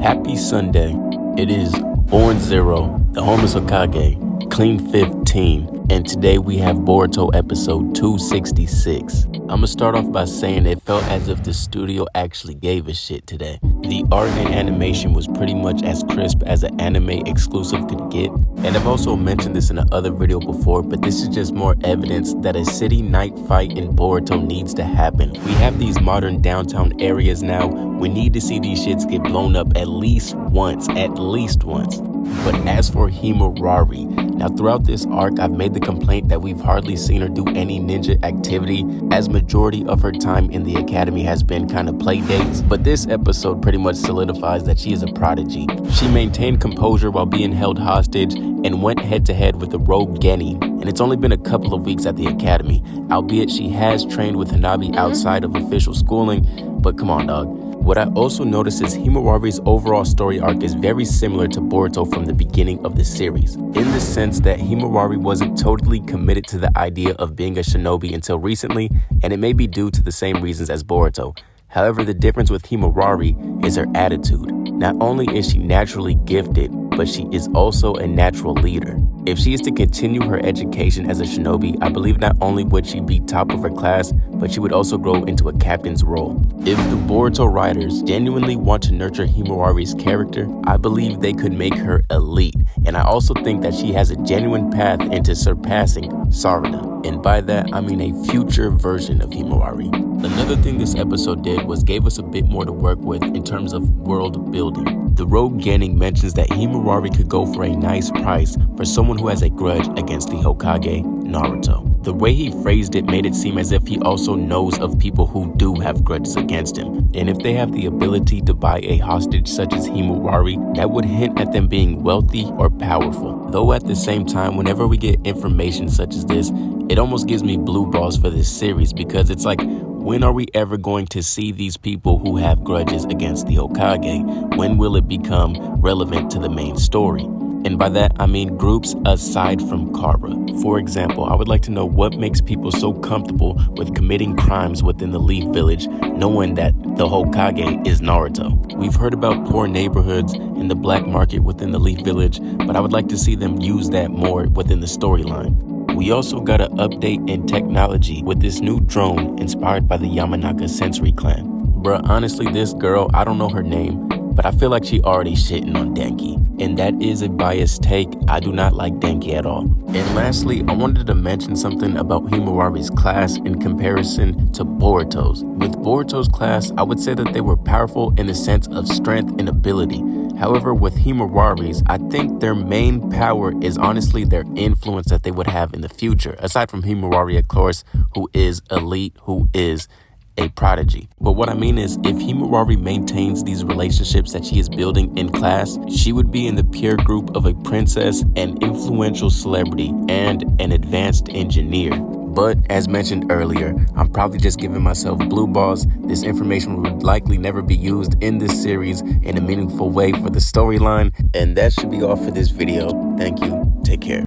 Happy Sunday. It is Born Zero, the homeless Hokage, Clean 15, and today we have Boruto episode 266. I'm gonna start off by saying it felt as if the studio actually gave a shit today. The art and animation was pretty much as crisp as an anime exclusive could get, and I've also mentioned this in another video before, but this is just more evidence that a city night fight in Boruto needs to happen. We have these modern downtown areas now. We need to see these shits get blown up at least once. But as for Himawari, now throughout this arc, I've made the complaint that we've hardly seen her do any ninja activity, as majority of her time in the academy has been kind of play dates. But this episode pretty much solidifies that she is a prodigy. She maintained composure while being held hostage and went head to head with the rogue Genin. And it's only been a couple of weeks at the academy, albeit she has trained with Hanabi outside of official schooling, but come on dog. What I also noticed is Himawari's overall story arc is very similar to Boruto from the beginning of the series, in the sense that Himawari wasn't totally committed to the idea of being a shinobi until recently, and it may be due to the same reasons as Boruto. However, the difference with Himawari is her attitude. Not only is she naturally gifted, but she is also a natural leader. If she is to continue her education as a shinobi, I believe not only would she be top of her class, but she would also grow into a captain's role. If the Boruto writers genuinely want to nurture Himawari's character, I believe they could make her elite. And I also think that she has a genuine path into surpassing Sarada. And by that, I mean a future version of Himawari. Another thing this episode did was gave us a bit more to work with in terms of world building. The rogue Genin mentions that Himawari could go for a nice price for someone who has a grudge against the Hokage Naruto. The way he phrased it made it seem as if he also knows of people who do have grudges against him. And if they have the ability to buy a hostage such as Himawari, that would hint at them being wealthy or powerful. Though at the same time, whenever we get information such as this, it almost gives me blue balls for this series, because it's like, when are we ever going to see these people who have grudges against the Hokage? When will it become relevant to the main story? And by that, I mean groups aside from Kara. For example, I would like to know what makes people so comfortable with committing crimes within the Leaf Village, knowing that the Hokage is Naruto. We've heard about poor neighborhoods and the black market within the Leaf Village, but I would like to see them use that more within the storyline. We also got an update in technology with this new drone inspired by the Yamanaka sensory clan. Bruh, honestly, this girl, I don't know her name, but I feel like she already shitting on Denki. And that is a biased take. I do not like Denki at all. And lastly, I wanted to mention something about Himawari's class in comparison to Boruto's. With Boruto's class, I would say that they were powerful in the sense of strength and ability. However, with Himawari's, I think their main power is honestly their influence that they would have in the future. Aside from Himawari, of course, who is elite, who is a prodigy. But what I mean is, if Himawari maintains these relationships that she is building in class, she would be in the peer group of a princess, an influential celebrity, and an advanced engineer. But as mentioned earlier, I'm probably just giving myself blue balls. This information would likely never be used in this series in a meaningful way for the storyline. And that should be all for this video. Thank you. Take care.